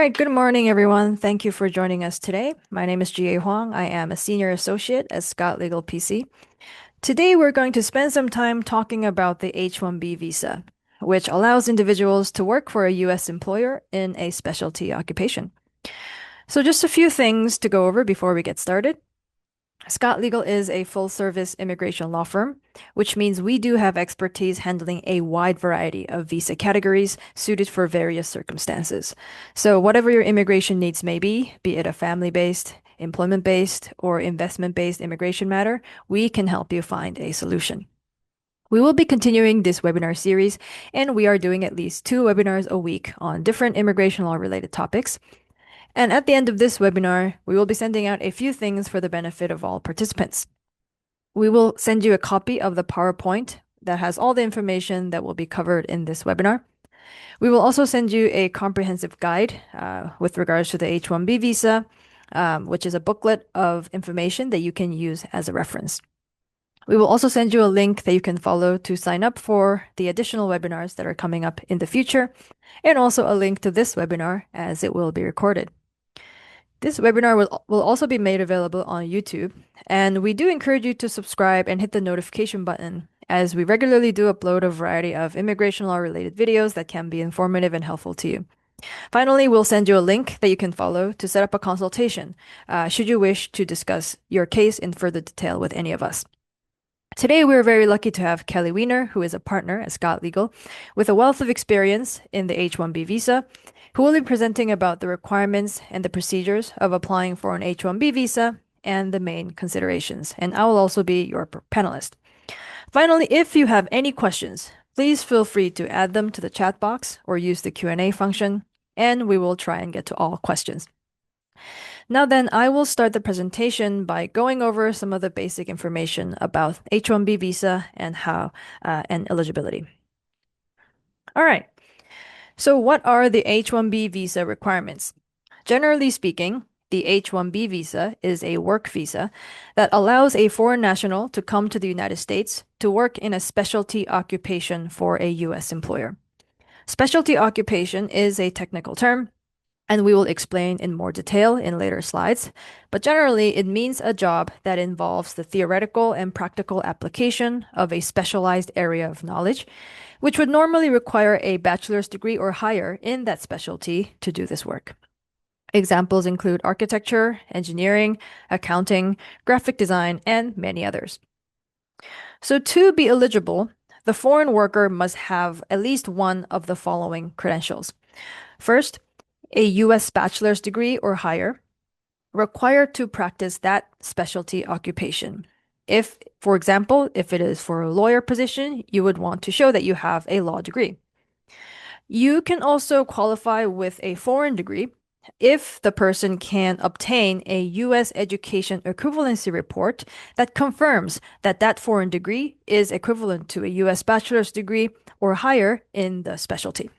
right, good morning, everyone. Thank you for joining us today. My name is Jiyae Hwang. I am a senior associate at Scott Legal PC. Today, we're going to spend some time talking about the H-1B visa, which allows individuals to work for a U.S. employer in a specialty occupation. So, just a few things to go over before we get started. Scott Legal is a full service immigration law firm, which means we do have expertise handling a wide variety of visa categories suited for various circumstances. So, whatever your immigration needs may be it a family based, employment based, or investment based immigration matter, we can help you find a solution. We will be continuing this webinar series, and we are doing at least 2 webinars a week on different immigration law related topics. And at the end of this webinar, we will be sending out a few things for the benefit of all participants. We will send you a copy of the PowerPoint that has all the information that will be covered in this webinar. We will also send you a comprehensive guide with regards to the H-1B visa, which is a booklet of information that you can use as a reference. We will also send you a link that you can follow to sign up for the additional webinars that are coming up in the future, and also a link to this webinar as it will be recorded. This webinar will also be made available on YouTube, and we do encourage you to subscribe and hit the notification button as we regularly do upload a variety of immigration law related videos that can be informative and helpful to you. Finally, we'll send you a link that you can follow to set up a consultation should you wish to discuss your case in further detail with any of us. Today, we're very lucky to have Kelly Weiner, who is a partner at Scott Legal, with a wealth of experience in the H-1B visa, who will be presenting about the requirements and the procedures of applying for an H-1B visa and the main considerations. And I will also be your panelist. Finally, if you have any questions, please feel free to add them to the chat box or use the Q&A function, and we will try and get to all questions. Now then, I will start the presentation by going over some of the basic information about H-1B visa and and eligibility. All right. So what are the H-1B visa requirements? Generally speaking, the H-1B visa is a work visa that allows a foreign national to come to the United States to work in a specialty occupation for a U.S. employer. Specialty occupation is a technical term, and we will explain in more detail in later slides. But generally, it means a job that involves the theoretical and practical application of a specialized area of knowledge, which would normally require a bachelor's degree or higher in that specialty to do this work. Examples include architecture, engineering, accounting, graphic design, and many others. So to be eligible, the foreign worker must have at least one of the following credentials. First, a U.S. bachelor's degree or higher, required to practice that specialty occupation. If, for example, if it is for a lawyer position, you would want to show that you have a law degree. You can also qualify with a foreign degree if the person can obtain a U.S. education equivalency report that confirms that that foreign degree is equivalent to a U.S. bachelor's degree or higher in the specialty.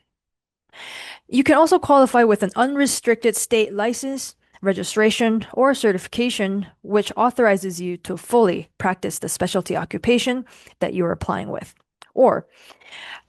You can also qualify with an unrestricted state license, registration, or certification, which authorizes you to fully practice the specialty occupation that you're applying with. Or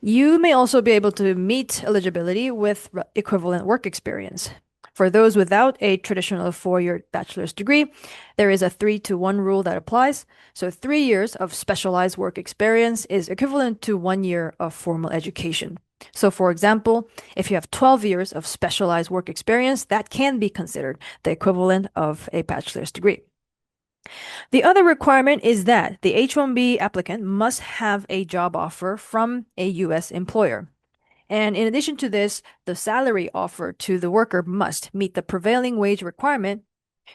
you may also be able to meet eligibility with equivalent work experience. For those without a traditional 4-year bachelor's degree, there is a 3-to-1 rule that applies. So 3 years of specialized work experience is equivalent to 1 year of formal education. So for example, if you have 12 years of specialized work experience, that can be considered the equivalent of a bachelor's degree. The other requirement is that the H-1B applicant must have a job offer from a U.S. employer. And in addition to this, the salary offered to the worker must meet the prevailing wage requirement,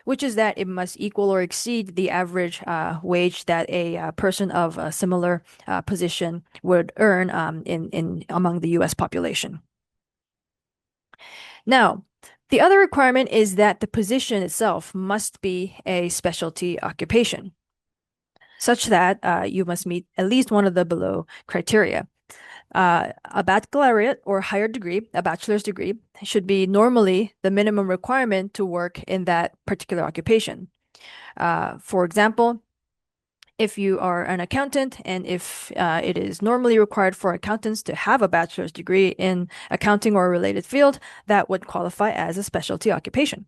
which is that it must equal or exceed the average wage that a person of a similar position would earn in among the U.S. population. Now, the other requirement is that the position itself must be a specialty occupation, such that you must meet at least one of the below criteria. A baccalaureate or higher degree, a bachelor's degree, should be normally the minimum requirement to work in that particular occupation. For example, If you are an accountant and if it is normally required for accountants to have a bachelor's degree in accounting or a related field, that would qualify as a specialty occupation.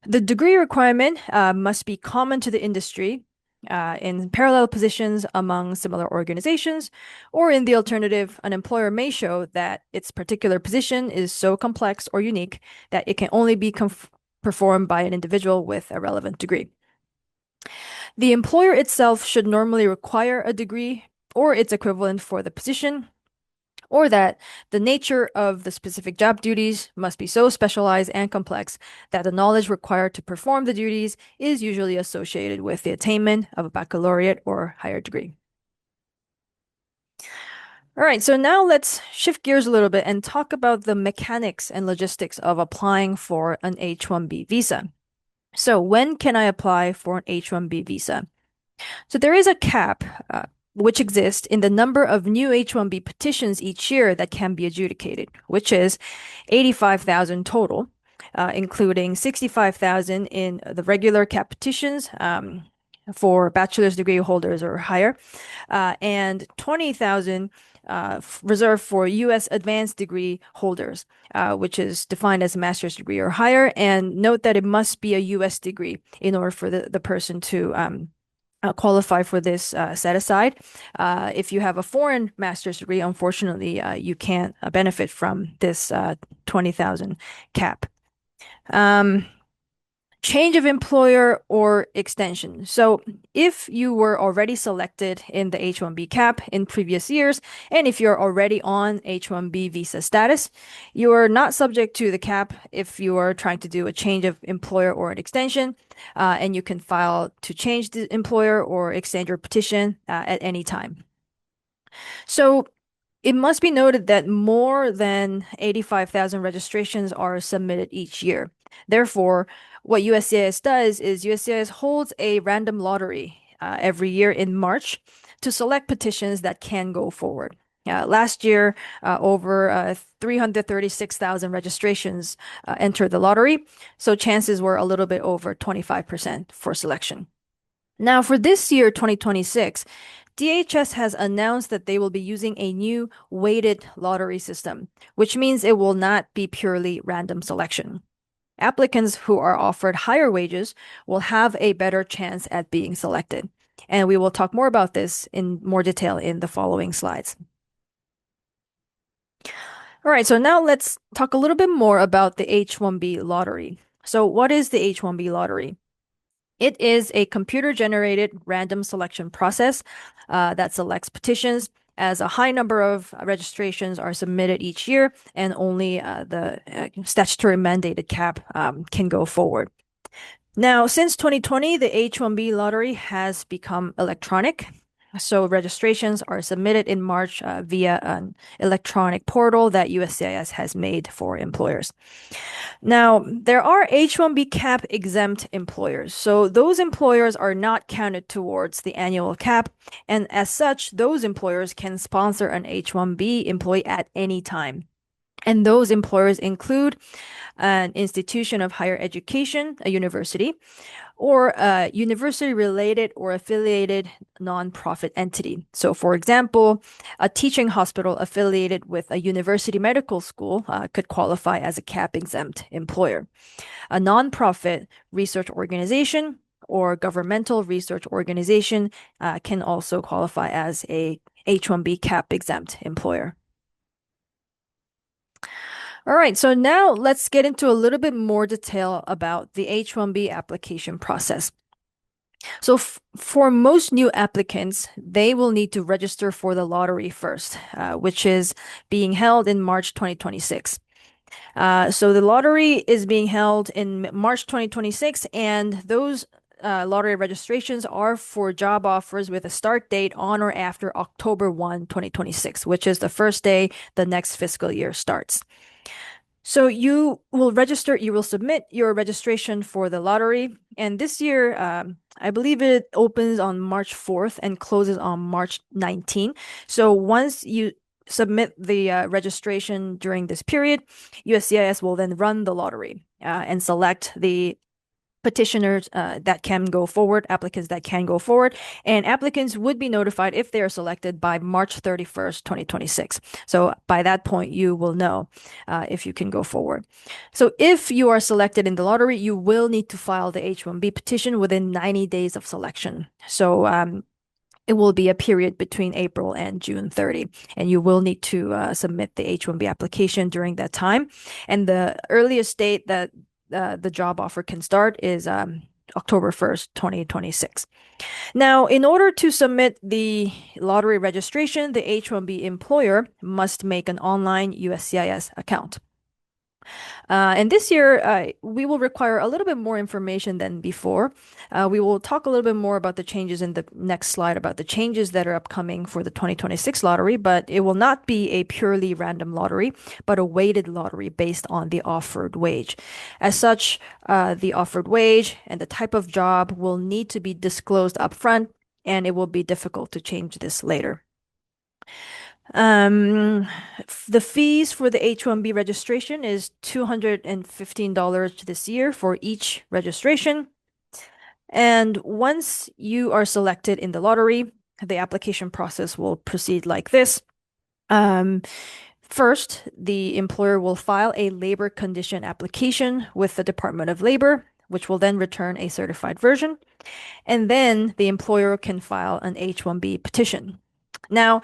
The degree requirement must be common to the industry in parallel positions among similar organizations, or in the alternative, an employer may show that its particular position is so complex or unique that it can only be performed by an individual with a relevant degree. The employer itself should normally require a degree or its equivalent for the position, or that the nature of the specific job duties must be so specialized and complex that the knowledge required to perform the duties is usually associated with the attainment of a baccalaureate or higher degree. All right, so now let's shift gears a little bit and talk about the mechanics and logistics of applying for an H-1B visa. So when can I apply for an H-1B visa? So there is a cap which exists in the number of new H-1B petitions each year that can be adjudicated, which is 85,000 total, including 65,000 in the regular cap petitions for bachelor's degree holders or higher, and 20,000 reserved for U.S. advanced degree holders, which is defined as a master's degree or higher. And note that it must be a U.S. degree in order for the person to qualify for this set aside. If you have a foreign master's degree, unfortunately, you can't benefit from this 20,000 cap. Change of employer or extension. So if you were already selected in the H-1B cap in previous years, and if you're already on H-1B visa status, you are not subject to the cap if you are trying to do a change of employer or an extension, and you can file to change the employer or extend your petition at any time. So it must be noted that more than 85,000 registrations are submitted each year. Therefore, what USCIS does is USCIS holds a random lottery every year in March to select petitions that can go forward. Last year, over 336,000 registrations entered the lottery, so chances were a little bit over 25% for selection. Now, for this year, 2026, DHS has announced that they will be using a new weighted lottery system, which means it will not be purely random selection. Applicants who are offered higher wages will have a better chance at being selected. And we will talk more about this in more detail in the following slides. All right, so now let's talk a little bit more about the H-1B lottery. So what is the H-1B lottery? It is a computer-generated random selection process that selects petitions as a high number of registrations are submitted each year, and only the statutory mandated cap can go forward. Now, since 2020, the H-1B lottery has become electronic. So registrations are submitted in March via an electronic portal that USCIS has made for employers. Now, there are H-1B cap exempt employers. So those employers are not counted towards the annual cap. And as such, those employers can sponsor an H-1B employee at any time. And those employers include an institution of higher education, a university, or a university-related or affiliated nonprofit entity. So, for example, a teaching hospital affiliated with a university medical school could qualify as a cap-exempt employer. A nonprofit research organization or governmental research organization can also qualify as a H-1B cap-exempt employer. All right, so now let's get into a little bit more detail about the H-1B application process. So for most new applicants, they will need to register for the lottery first, which is being held in March 2026. So the lottery is being held in March 2026, and those lottery registrations are for job offers with a start date on or after October 1, 2026, which is the first day the next fiscal year starts. So you will submit your registration for the lottery. And this year, I believe it opens on March 4th and closes on March 19th. So once you submit the registration during this period, USCIS will then run the lottery and select the petitioners that can go forward, applicants that can go forward, and applicants would be notified if they are selected by March 31st, 2026. So by that point, you will know if you can go forward. So if you are selected in the lottery, you will need to file the H-1B petition within 90 days of selection. So it will be a period between April and June 30, and you will need to submit the H-1B application during that time. And the earliest date that the job offer can start is October 1st, 2026. Now, in order to submit the lottery registration, the H-1B employer must make an online USCIS account. And this year, we will require a little bit more information than before. We will talk a little bit more about the changes in the next slide, about the changes that are upcoming for the 2026 lottery, but it will not be a purely random lottery, but a weighted lottery based on the offered wage. As such, the offered wage and the type of job will need to be disclosed upfront, and it will be difficult to change this later. The fees for the H-1B registration is $215 this year for each registration. And once you are selected in the lottery, the application process will proceed like this. First, the employer will file a labor condition application with the Department of Labor, which will then return a certified version. And then the employer can file an H-1B petition. Now,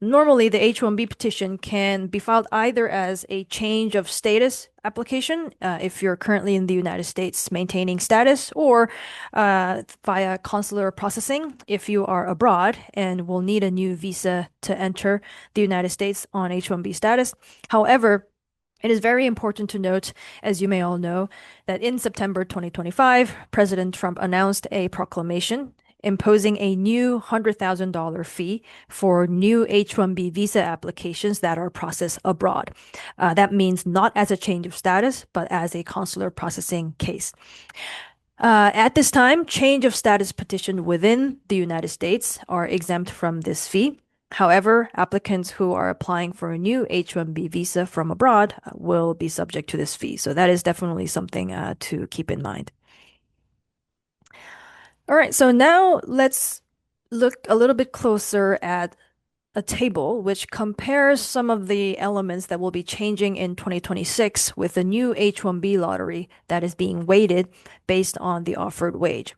normally, the H-1B petition can be filed either as a change of status application, if you're currently in the United States maintaining status, or via consular processing if you are abroad and will need a new visa to enter the United States on H-1B status. However, it is very important to note, as you may all know, that in September 2025, President Trump announced a proclamation imposing a new $100,000 fee for new H-1B visa applications that are processed abroad. That means not as a change of status, but as a consular processing case. At this time, change of status petitions within the United States are exempt from this fee. However, applicants who are applying for a new H-1B visa from abroad will be subject to this fee. So that is definitely something to keep in mind. All right, so now let's look a little bit closer at a table which compares some of the elements that will be changing in 2026 with the new H-1B lottery that is being weighted based on the offered wage.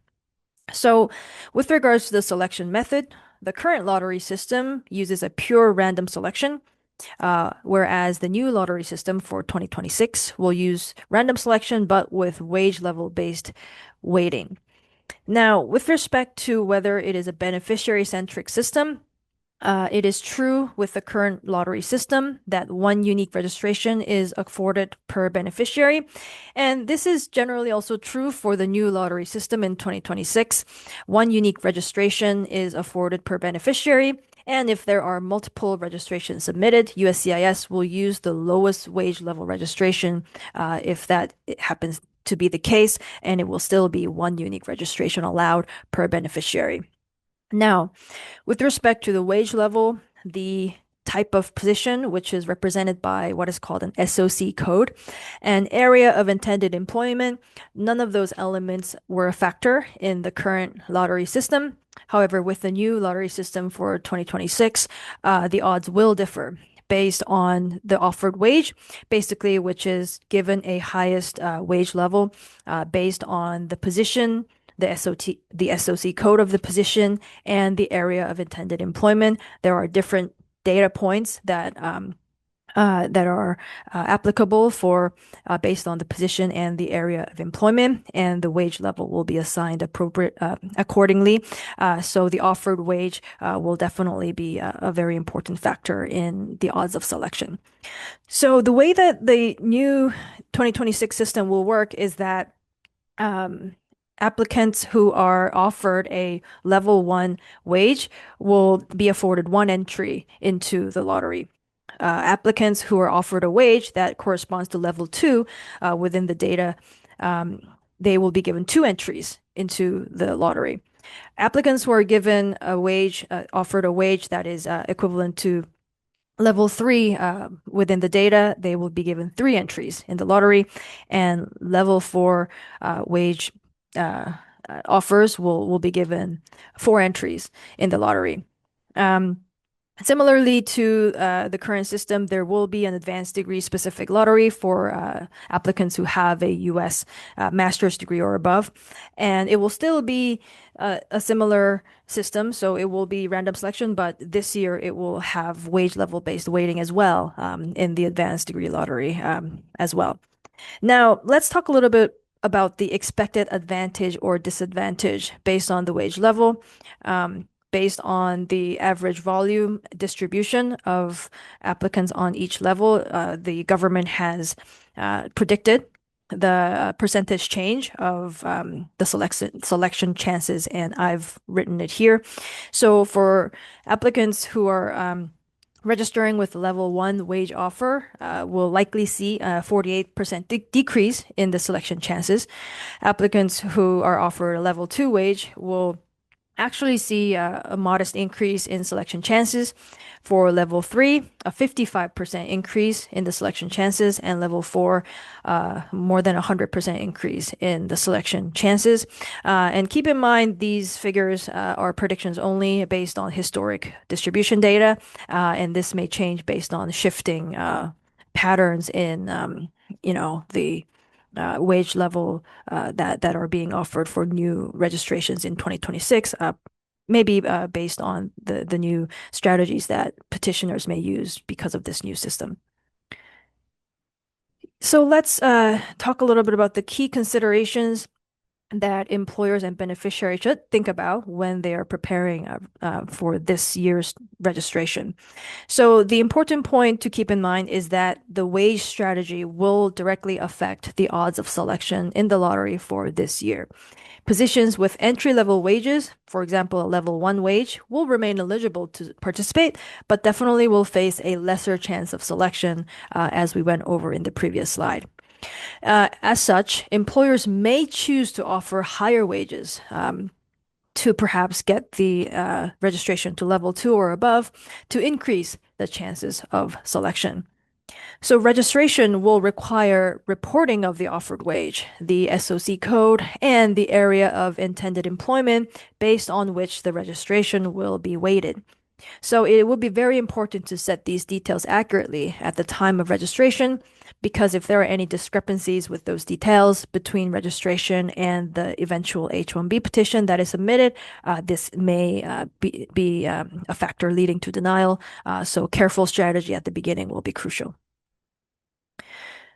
So, with regards to the selection method, the current lottery system uses a pure random selection, whereas the new lottery system for 2026 will use random selection but with wage level based weighting. Now, with respect to whether it is a beneficiary-centric system, it is true with the current lottery system that one unique registration is afforded per beneficiary. And this is generally also true for the new lottery system in 2026. One unique registration is afforded per beneficiary. And if there are multiple registrations submitted, USCIS will use the lowest wage level registration if that happens to be the case, and it will still be one unique registration allowed per beneficiary. Now, with respect to the wage level, the type of position, which is represented by what is called an SOC code, and area of intended employment, none of those elements were a factor in the current lottery system. However, with the new lottery system for 2026, the odds will differ based on the offered wage, basically, which is given a highest wage level based on the position, the SOC code of the position, and the area of intended employment. There are different data points that are applicable for based on the position and the area of employment, and the wage level will be assigned accordingly. So the offered wage will definitely be a very important factor in the odds of selection. So the way that the new 2026 system will work is that applicants who are offered a level 1 wage will be afforded one entry into the lottery. Applicants who are offered a wage that corresponds to level 2 within the data, they will be given two entries into the lottery. Applicants who are given a wage, offered a wage that is equivalent to level 3 within the data, they will be given three entries in the lottery, and level 4 wage offers will be given four entries in the lottery. Um, Similarly to the current system, there will be an advanced degree specific lottery for applicants who have a U.S. Master's degree or above. And it will still be a similar system. So it will be random selection, but this year it will have wage level based weighting as well in the advanced degree lottery as well. Now, let's talk a little bit about the expected advantage or disadvantage based on the wage level. Based on the average volume distribution of applicants on each level, the government has predicted the percentage change of the selection chances, and I've written it here. So for applicants who are registering with level one wage offer will likely see a 48% decrease in the selection chances. Applicants who are offered a level two wage will actually see a modest increase in selection chances. For level three, a 55% increase in the selection chances, and level four, more than 100% increase in the selection chances. And keep in mind, these figures are predictions only based on historic distribution data, and this may change based on shifting patterns in, the wage level that are being offered for new registrations in 2026, maybe based on the new strategies that petitioners may use because of this new system. So let's talk a little bit about the key considerations that employers and beneficiaries should think about when they are preparing for this year's registration. So the important point to keep in mind is that the wage strategy will directly affect the odds of selection in the lottery for this year. Positions with entry-level wages, for example, a level one wage, will remain eligible to participate, but definitely will face a lesser chance of selection, as we went over in the previous slide. As such, employers may choose to offer higher wages to perhaps get the registration to level two or above to increase the chances of selection. So registration will require reporting of the offered wage, the SOC code, and the area of intended employment based on which the registration will be weighted. So it will be very important to set these details accurately at the time of registration, because if there are any discrepancies with those details between registration and the eventual H-1B petition that is submitted, this may be a factor leading to denial. So careful strategy at the beginning will be crucial.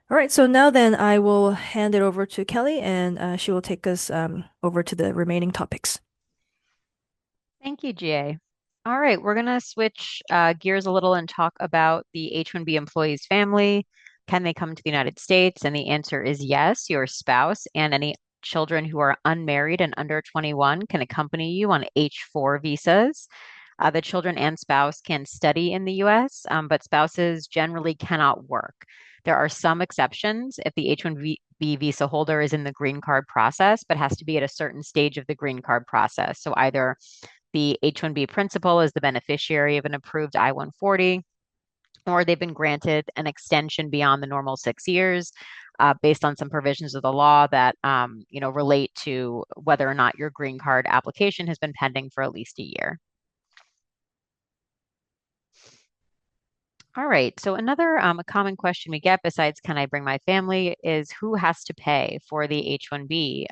All right, so now then I will hand it over to Kelly, and she will take us over to the remaining topics. Thank you, GA. All right, we're going to switch gears a little and talk about the H-1B employee's family. Can they come to the United States? And the answer is yes. Your spouse and any children who are unmarried and under 21 can accompany you on H-4 visas. The children and spouse can study in the US, but spouses generally cannot work. There are some exceptions if the H-1B visa holder is in the green card process, but has to be at a certain stage of the green card process. So either the H-1B principal is the beneficiary of an approved I-140, or they've been granted an extension beyond the normal 6 years based on some provisions of the law that relate to whether or not your green card application has been pending for at least a year. All right. So another a common question we get besides can I bring my family is who has to pay for the H-1B?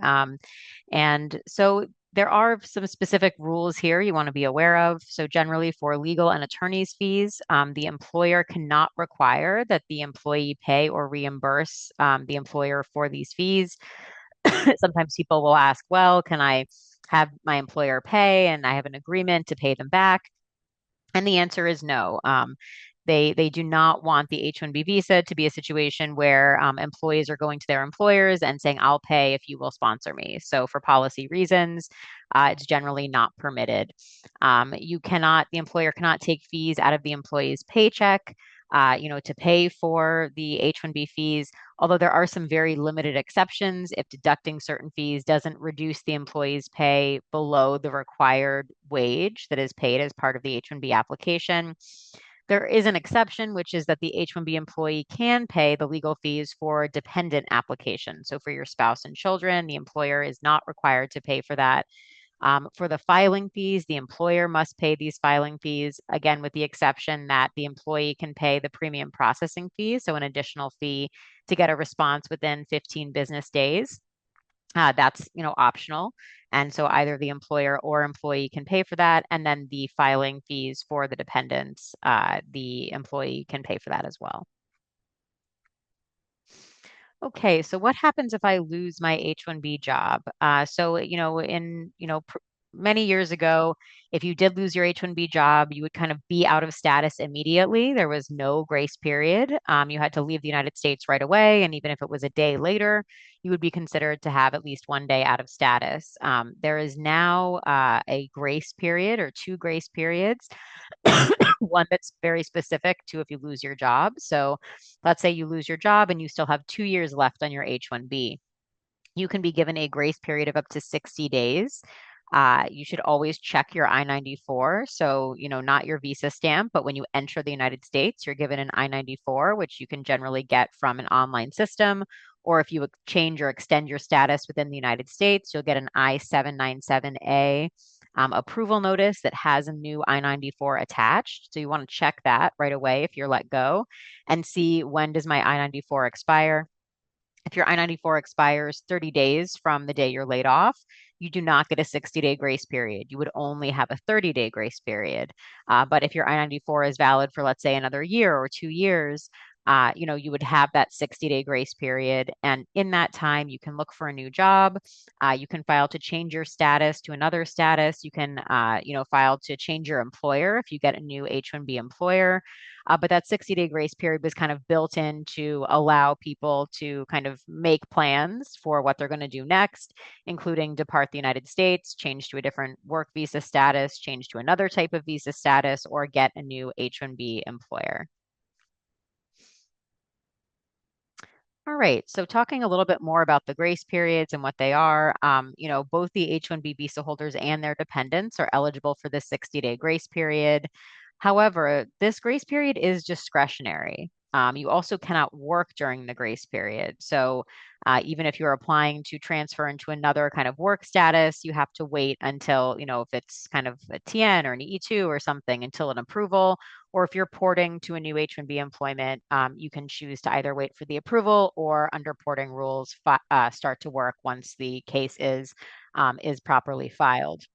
And so there are some specific rules here you want to be aware of. So generally for legal and attorney's fees, the employer cannot require that the employee pay or reimburse the employer for these fees. Sometimes people will ask, well, can I have my employer pay and I have an agreement to pay them back? And the answer is no. They do not want the H-1B visa to be a situation where employees are going to their employers and saying, I'll pay if you will sponsor me. So for policy reasons, it's generally not permitted. The employer cannot take fees out of the employee's paycheck, to pay for the H-1B fees, although there are some very limited exceptions if deducting certain fees doesn't reduce the employee's pay below the required wage that is paid as part of the H-1B application. There is an exception, which is that the H-1B employee can pay the legal fees for dependent applications. So for your spouse and children, the employer is not required to pay for that. For the filing fees, the employer must pay these filing fees, again, with the exception that the employee can pay the premium processing fee, so an additional fee to get a response within 15 business days. That's, optional. And so either the employer or employee can pay for that. And then the filing fees for the dependents, the employee can pay for that as well. Okay, so what happens if I lose my H-1B job? So, many years ago, if you did lose your H-1B job, you would kind of be out of status immediately. There was no grace period. You had to leave the United States right away, and even if it was a day later, you would be considered to have at least one day out of status. There is now a grace period or two grace periods, one that's very specific to if you lose your job. So let's say you lose your job and you still have 2 years left on your H-1B. You can be given a grace period of up to 60 days. You should always check your I-94. So, not your visa stamp, but when you enter the United States, you're given an I-94, which you can generally get from an online system. Or if you change or extend your status within the United States, you'll get an I-797A approval notice that has a new I-94 attached. So you want to check that right away if you're let go and see when does my I-94 expire. If your I-94 expires 30 days from the day you're laid off, you do not get a 60-day grace period. You would only have a 30-day grace period. But if your I-94 is valid for, let's say, another year or 2 years, you would have that 60-day grace period. And in that time, you can look for a new job. You can file to change your status to another status. You can, file to change your employer if you get a new H-1B employer. But that 60-day grace period was kind of built in to allow people to kind of make plans for what they're going to do next, including depart the United States, change to a different work visa status, change to another type of visa status, or get a new H-1B employer. All right, so talking a little bit more about the grace periods and what they are, both the H-1B visa holders and their dependents are eligible for the 60-day grace period. However, this grace period is discretionary. You also cannot work during the grace period. So even if you're applying to transfer into another kind of work status, you have to wait until, if it's kind of a TN or an E2 or something until an approval. Or if you're porting to a new H-1B employment, you can choose to either wait for the approval or under porting rules, start to work once the case is properly filed.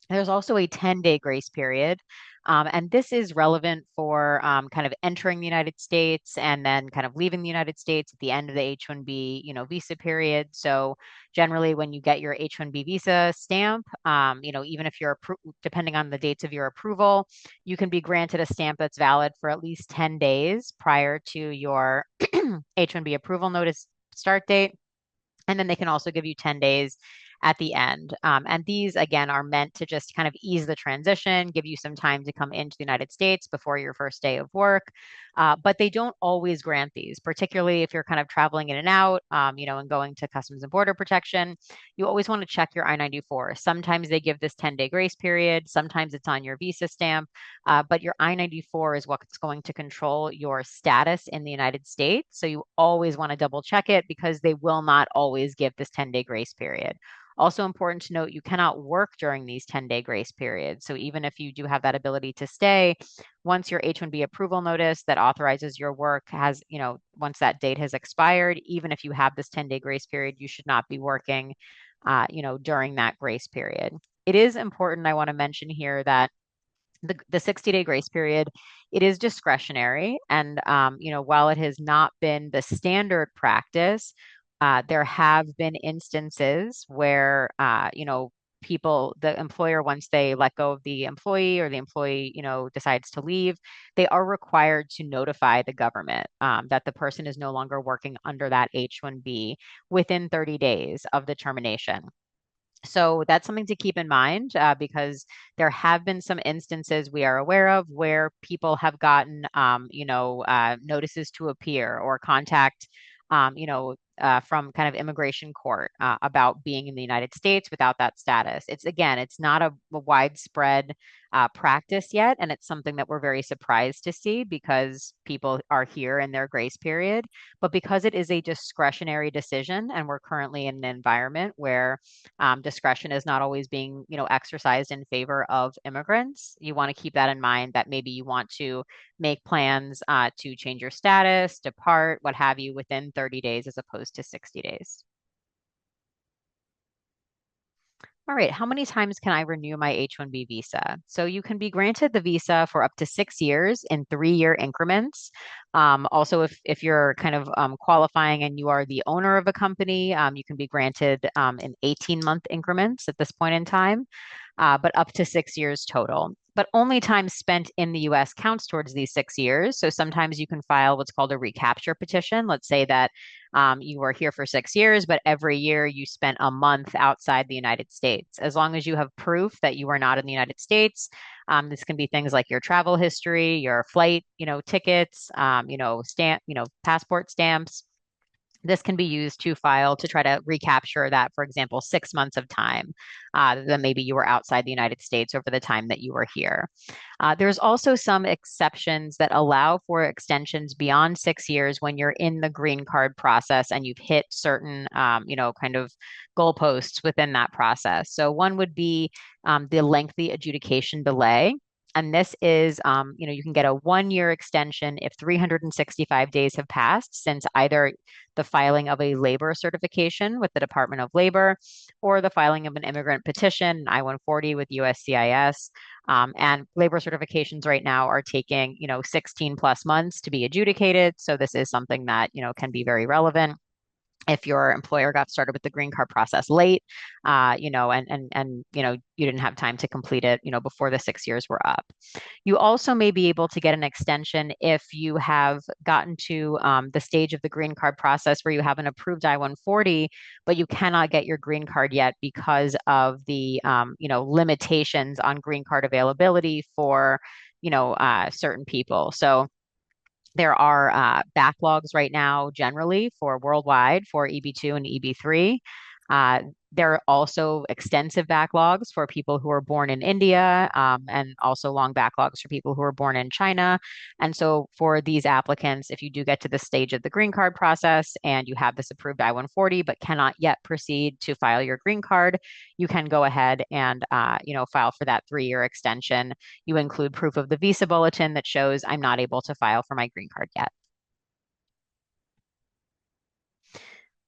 There's also a 10-day grace period. And this is relevant for kind of entering the United States and then kind of leaving the United States at the end of the H-1B, visa period. So generally, when you get your H-1B visa stamp, even if you're depending on the dates of your approval, you can be granted a stamp that's valid for at least 10 days prior to your H-1B approval notice start date. And then they can also give you 10 days at the end. And these, again, are meant to just kind of ease the transition, give you some time to come into the United States before your first day of work. But they don't always grant these, particularly if you're kind of traveling in and out, and going to Customs and Border Protection. You always want to check your I-94. Sometimes they give this 10-day grace period. Sometimes it's on your visa stamp. But your I-94 is what's going to control your status in the United States. So you always want to double check it because they will not always give this 10-day grace period. Also important to note, you cannot work during these 10-day grace periods. So even if you do have that ability to stay, once your H-1B approval notice that authorizes your work has, once that date has expired, even if you have this 10-day grace period, you should not be working, during that grace period. It is important, I want to mention here that the 60-day grace period, it is discretionary. And, while it has not been the standard practice, there have been instances where, people, the employer, once they let go of the employee or the employee, decides to leave, they are required to notify the government that the person is no longer working under that H-1B within 30 days of the termination. So that's something to keep in mind because there have been some instances we are aware of where people have gotten, notices to appear or contact, from kind of immigration court about being in the United States without that status. It's not a widespread practice yet, and it's something that we're very surprised to see because people are here in their grace period. But because it is a discretionary decision, and we're currently in an environment where discretion is not always being, exercised in favor of immigrants, you want to keep that in mind that maybe you want to make plans to change your status, depart, what have you, within 30 days as opposed to 60 days. All right, how many times can I renew my H-1B visa? So you can be granted the visa for up to 6 years in 3-year increments. Also, if you're kind of qualifying and you are the owner of a company, you can be granted in 18-month increments at this point in time, but up to 6 years total. But only time spent in the US counts towards these 6 years. So sometimes you can file what's called a recapture petition. Let's say that you were here for 6 years, but every year you spent a month outside the United States. As long as you have proof that you are not in the United States, this can be things like your travel history, your flight, tickets, stamp, passport stamps. This can be used to file to try to recapture that, for example, 6 months of time that maybe you were outside the United States over the time that you were here. There's also some exceptions that allow for extensions beyond 6 years when you're in the green card process and you've hit certain, kind of goalposts within that process. So one would be the lengthy adjudication delay. And this is, you can get a 1-year extension if 365 days have passed since either the filing of a labor certification with the Department of Labor or the filing of an immigrant petition, I-140 with USCIS. And labor certifications right now are taking, 16 plus months to be adjudicated. So this is something that, can be very relevant if your employer got started with the green card process late, and you didn't have time to complete it, before the 6 years were up. You also may be able to get an extension if you have gotten to the stage of the green card process where you have an approved I-140, but you cannot get your green card yet because of the limitations on green card availability for certain people. So there are backlogs right now, generally for worldwide for EB2 and EB3. Uh, there are also extensive backlogs for people who are born in India, and also long backlogs for people who are born in China. And so, for these applicants, if you do get to the stage of the green card process and you have this approved I-140 but cannot yet proceed to file your green card, you can go ahead and file for that 3-year extension. You include proof of the visa bulletin that shows I'm not able to file for my green card yet.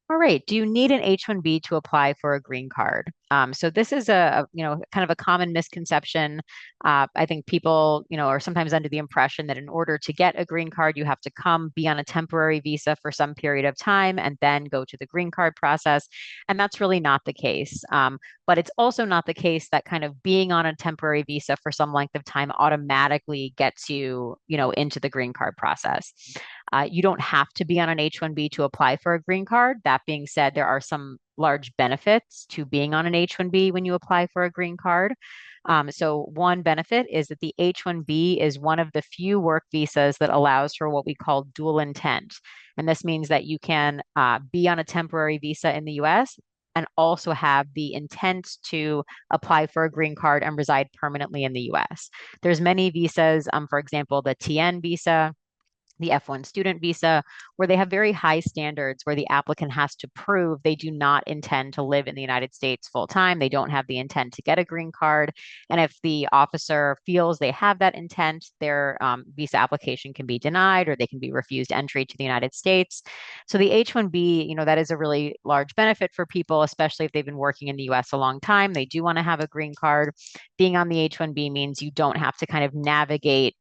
All right. Do you need an H-1B to apply for a green card? So this is kind of a common misconception. I think people, are sometimes under the impression that in order to get a green card, you have to come be on a temporary visa for some period of time and then go to the green card process. And that's really not the case. But it's also not the case that kind of being on a temporary visa for some length of time automatically gets you, into the green card process. You don't have to be on an H-1B to apply for a green card. That being said, there are some large benefits to being on an H-1B when you apply for a green card. So one benefit is that the H-1B is one of the few work visas that allows for what we call dual intent. And this means that you can be on a temporary visa in the US and also have the intent to apply for a green card and reside permanently in the US. There's many visas, for example, the TN visa, the F1 student visa, where they have very high standards where the applicant has to prove they do not intend to live in the United States full time. They don't have the intent to get a green card. And if the officer feels they have that intent, their visa application can be denied or they can be refused entry to the United States. So the H-1B, that is a really large benefit for people, especially if they've been working in the US a long time. They do want to have a green card. Being on the H-1B means you don't have to kind of navigate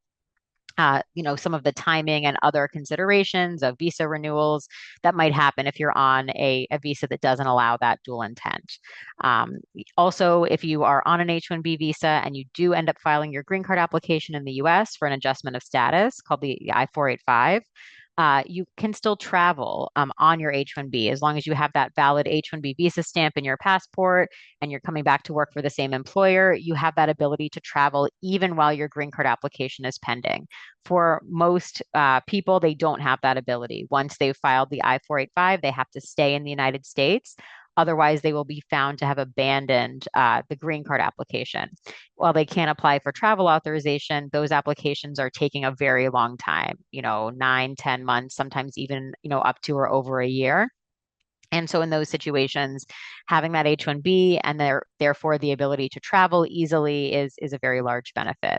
some of the timing and other considerations of visa renewals that might happen if you're on a visa that doesn't allow that dual intent. Um, Also, if you are on an H-1B visa and you do end up filing your green card application in the US for an adjustment of status called the I-485, you can still travel on your H-1B as long as you have that valid H-1B visa stamp in your passport and you're coming back to work for the same employer. You have that ability to travel even while your green card application is pending. For most people, they don't have that ability. Once they've filed the I-485, they have to stay in the United States. Otherwise, they will be found to have abandoned the green card application. While they can't apply for travel authorization, those applications are taking a very long time, 9, 10 months, sometimes even, up to or over a year. And so in those situations, having that H-1B and therefore the ability to travel easily is a very large benefit.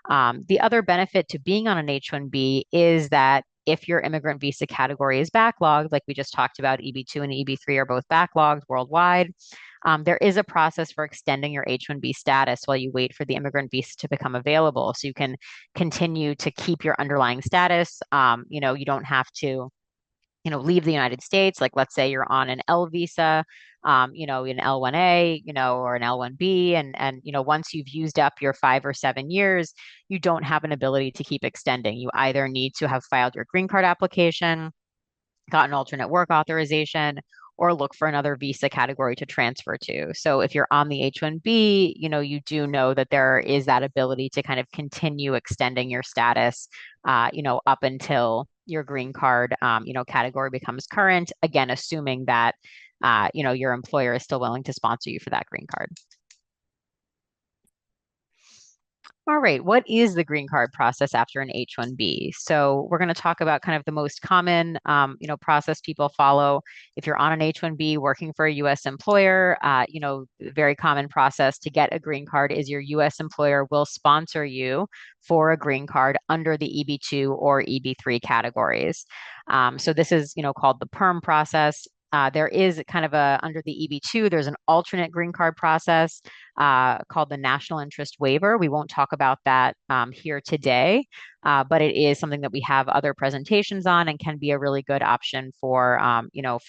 The other benefit to being on an H-1B is that if your immigrant visa category is backlogged, like we just talked about, EB2 and EB3 are both backlogged worldwide. There is a process for extending your H-1B status while you wait for the immigrant visa to become available. So you can continue to keep your underlying status. You don't have to leave the United States. Like, let's say you're on an L visa, an L1A, or an L1B, and once you've used up your 5 or 7 years, you don't have an ability to keep extending. You either need to have filed your green card application, got an alternate work authorization, or look for another visa category to transfer to. So if you're on the H-1B, you do know that there is that ability to kind of continue extending your status, up until your green card, category becomes current. Again, assuming that, your employer is still willing to sponsor you for that green card. All right, what is the green card process after an H-1B? So we're going to talk about kind of the most common, process people follow. If you're on an H-1B working for a U.S. employer, very common process to get a green card is your U.S. employer will sponsor you for a green card under the EB2 or EB3 categories. So this is, called the PERM process. There is kind of under the EB2, there's an alternate green card process called the National Interest Waiver. We won't talk about that here today, but it is something that we have other presentations on and can be a really good option for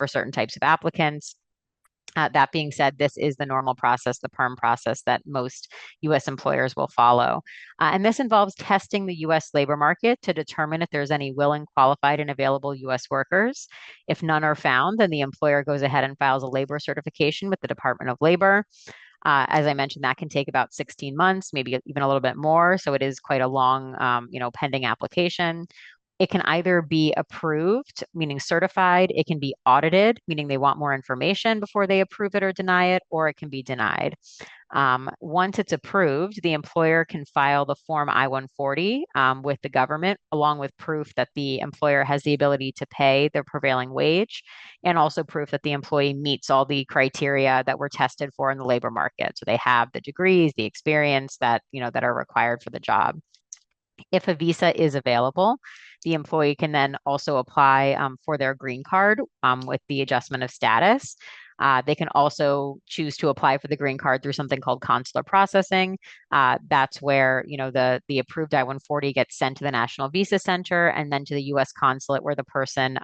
certain types of applicants. That being said, this is the normal process, the PERM process that most U.S. employers will follow. And this involves testing the U.S. labor market to determine if there's any willing, qualified, and available U.S. workers. If none are found, then the employer goes ahead and files a labor certification with the Department of Labor. As I mentioned, that can take about 16 months, maybe even a little bit more. So it is quite a long, pending application. It can either be approved, meaning certified. It can be audited, meaning they want more information before they approve it or deny it, or it can be denied. Once it's approved, the employer can file the Form I-140 with the government, along with proof that the employer has the ability to pay the prevailing wage, and also proof that the employee meets all the criteria that were tested for in the labor market. So they have the degrees, the experience that are required for the job. If a visa is available, the employee can then also apply for their green card with the adjustment of status. They can also choose to apply for the green card through something called consular processing. That's where the approved I-140 gets sent to the National Visa Center and then to the U.S. consulate where the person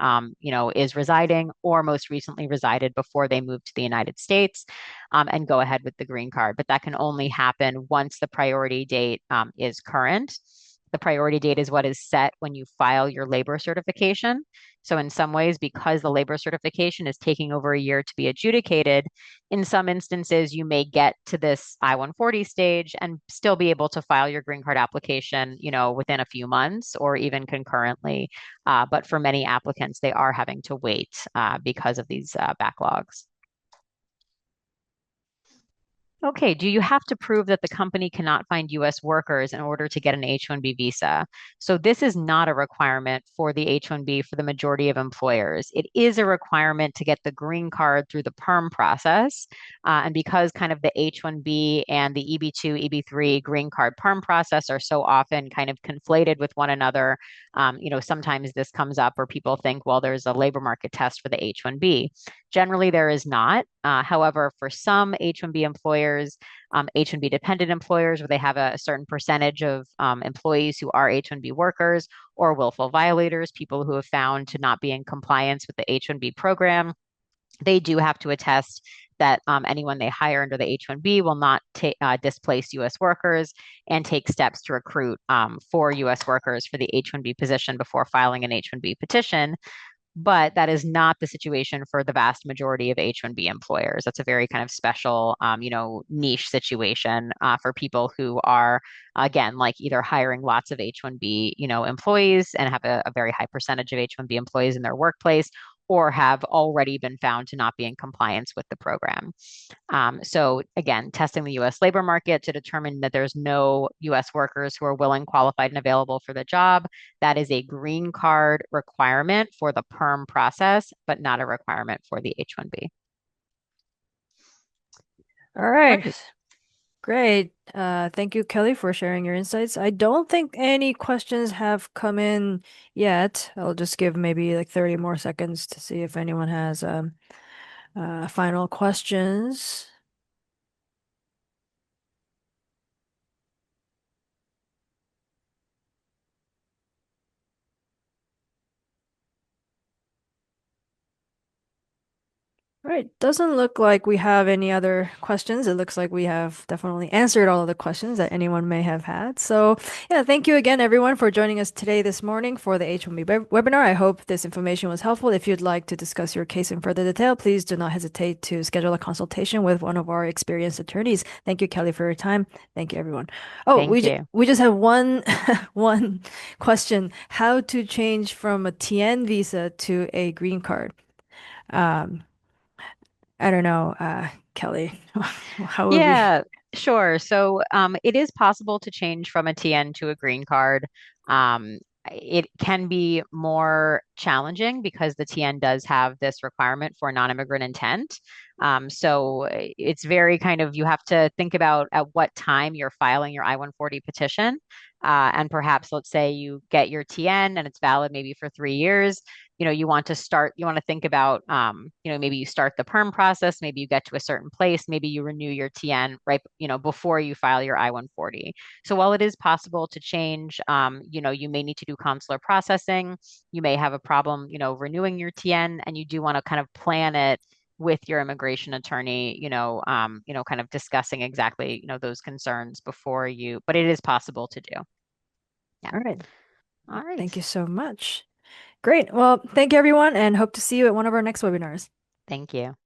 is residing or most recently resided before they moved to the United States, and go ahead with the green card. But that can only happen once the priority date is current. The priority date is what is set when you file your labor certification. So in some ways, because the labor certification is taking over a year to be adjudicated, in some instances, you may get to this I-140 stage and still be able to file your green card application, within a few months or even concurrently. But for many applicants, they are having to wait because of these backlogs. Okay, do you have to prove that the company cannot find US workers in order to get an H-1B visa? So this is not a requirement for the H-1B for the majority of employers. It is a requirement to get the green card through the PERM process. And because kind of the H-1B and the EB2, EB3 green card PERM process are so often kind of conflated with one another, sometimes this comes up where people think, well, there's a labor market test for the H-1B. Generally, there is not. However, for some H-1B employers, H-1B dependent employers, where they have a certain percentage of employees who are H-1B workers or willful violators, people who have found to not be in compliance with the H-1B program, they do have to attest that anyone they hire under the H-1B will not displace U.S. workers and take steps to recruit for U.S. workers for the H-1B position before filing an H-1B petition. But that is not the situation for the vast majority of H-1B employers. That's a very kind of special, niche situation for people who are, again, like either hiring lots of H-1B, employees and have a very high percentage of H-1B employees in their workplace, or have already been found to not be in compliance with the program. So again, testing the U.S. labor market to determine that there's no U.S. workers who are willing, qualified, and available for the job. That is a green card requirement for the perm process, but not a requirement for the H-1B. All All right. right. Great. Thank you, Kelly, for sharing your insights. I don't think any questions have come in yet. I'll just give maybe like 30 more seconds to see if anyone has final questions. All right, doesn't look like we have any other questions. It looks like we have definitely answered all of the questions that anyone may have had. So, yeah, thank you again, everyone, for joining us today this morning for the H1B webinar. I hope this information was helpful. If you'd like to discuss your case in further detail, please do not hesitate to schedule a consultation with one of our experienced attorneys. Thank you, Kelly, for your time. Thank you, everyone. Oh, Thank you. we just have one one question: how to change from a TN visa to a green card? Um, I don't know, Kelly. How would we? Yeah, sure. So it is possible to change from a TN to a green card. It can be more challenging because the TN does have this requirement for non-immigrant intent. So it's very kind of, you have to think about at what time you're filing your I-140 petition. And perhaps, let's say you get your TN and it's valid maybe for 3 years. You want to start, you want to think about, maybe you start the perm process, maybe you get to a certain place, maybe you renew your TN right, before you file your I-140. So while it is possible to change, you may need to do consular processing. You may have a problem, renewing your TN, and you do want to kind of plan it with your immigration attorney, kind of discussing exactly, those concerns before you, but it is possible to do. Yeah. All right. All right. Thank you so much. Great. Well, thank you, everyone, and hope to see you at one of our next webinars. Thank you.